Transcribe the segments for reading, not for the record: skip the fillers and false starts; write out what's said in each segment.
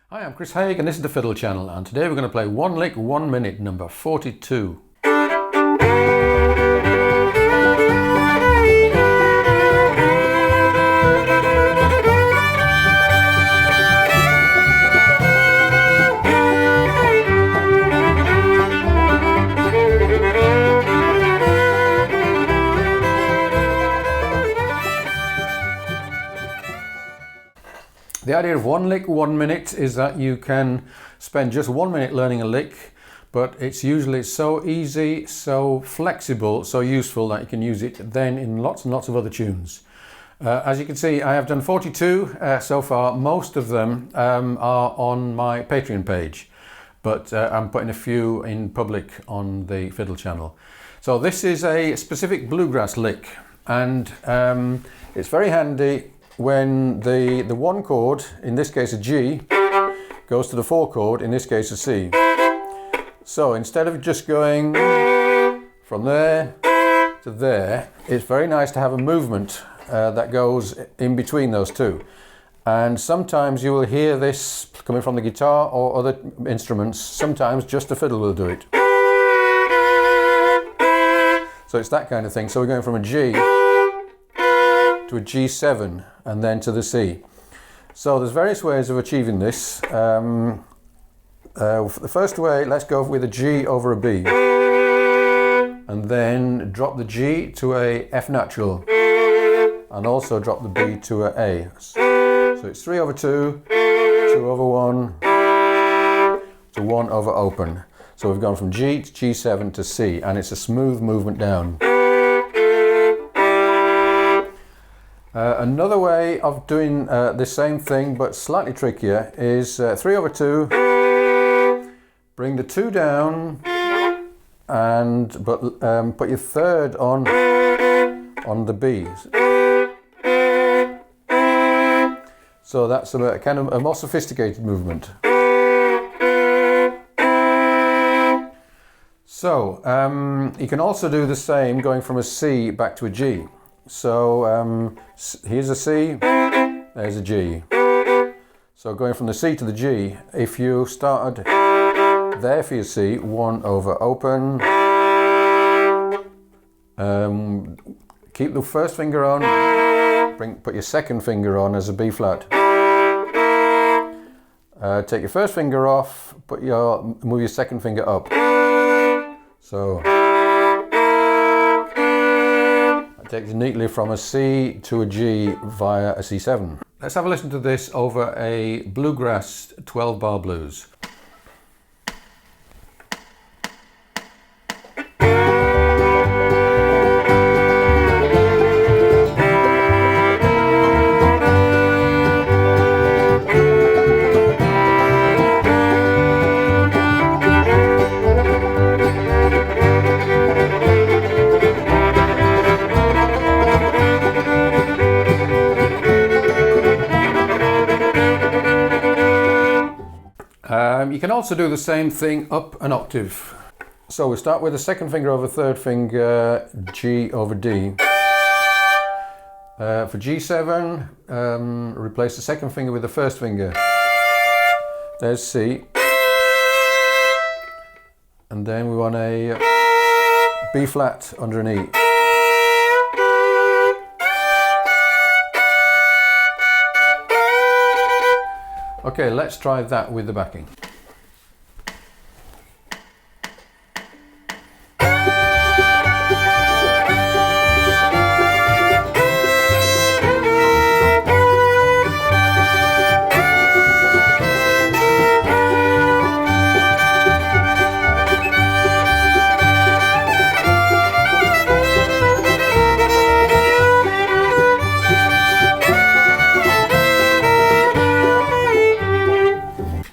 Hi, I'm Chris Haigh and this is the Fiddle channel, and today we're going to play One Lick 1 Minute number 42. The idea of 1 lick 1 minute is that you can spend just 1 minute learning a lick, but it's usually so easy, so flexible, so useful that you can use it then in lots and lots of other tunes. As you can see, I have done 42 so far. Most of them are on my Patreon page, but I'm putting a few in public on the Fiddle channel. So this is a specific bluegrass lick, and it's very handy when the 1 chord, in this case a G, goes to the 4 chord, in this case a C. So instead of just going from there to there, it's very nice to have a movement that goes in between those two. And sometimes you will hear this coming from the guitar or other instruments. Sometimes just the fiddle will do it. So it's that kind of thing. So we're going from a G to a G7 and then to the C. So there's various ways of achieving this. The first way, let's go with a G over a B, and then drop the G to a F natural, and also drop the B to a A. So it's 3 over 2, 2 over 1, to 1 over open. So we've gone from G to G7 to C, and it's a smooth movement down. Another way of doing the same thing but slightly trickier is 3 over 2, bring the 2 down, and put your third on the B. So that's a kind of a more sophisticated movement. So you can also do the same going from a C back to a G. So here's a C, there's a G. So going from the C to the G, if you started there for your C, 1 over open, keep the first finger on, put your second finger on as a B flat. Take your first finger off, move your second finger up. So takes neatly from a C to a G via a C7. Let's have a listen to this over a Bluegrass 12-bar blues. You can also do the same thing up an octave. So we start with the second finger over third finger, G over D. For G7, replace the second finger with the first finger. There's C. And then we want a B flat under an E. Okay, let's try that with the backing.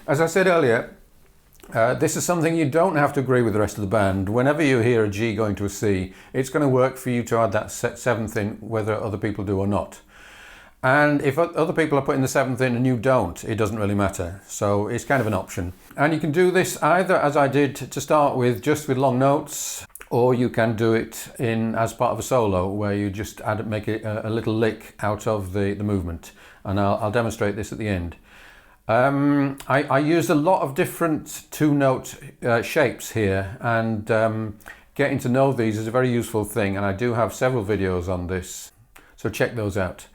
As I said earlier, this is something you don't have to agree with the rest of the band. Whenever you hear a G going to a C, it's going to work for you to add that 7th in, whether other people do or not. And if other people are putting the 7th in and you don't, it doesn't really matter. So it's kind of an option. And you can do this either, as I did to start with, just with long notes, or you can do it as part of a solo where you just make a little lick out of the movement. And I'll demonstrate this at the end. I used a lot of different two-note shapes here, and getting to know these is a very useful thing, and I do have several videos on this, so check those out.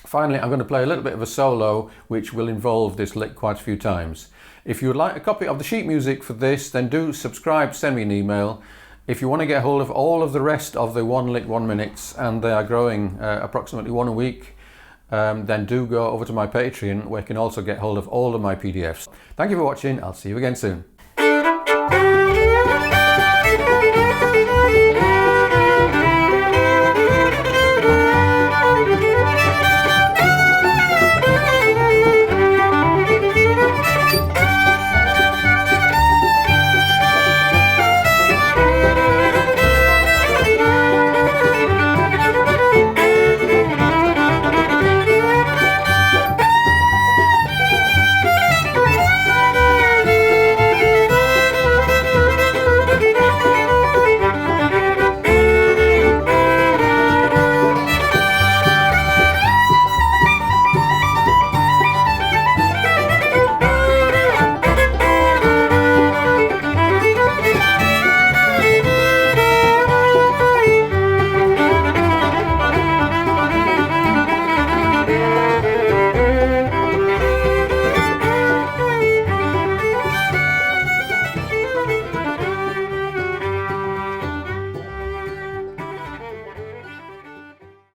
Finally, I'm going to play a little bit of a solo which will involve this lick quite a few times. If you would like a copy of the sheet music for this, then do subscribe, send me an email. If you want to get hold of all of the rest of the 1 lick 1 minutes, and they are growing approximately one a week, then do go over to my Patreon, where you can also get hold of all of my PDFs. Thank you for watching. I'll see you again soon.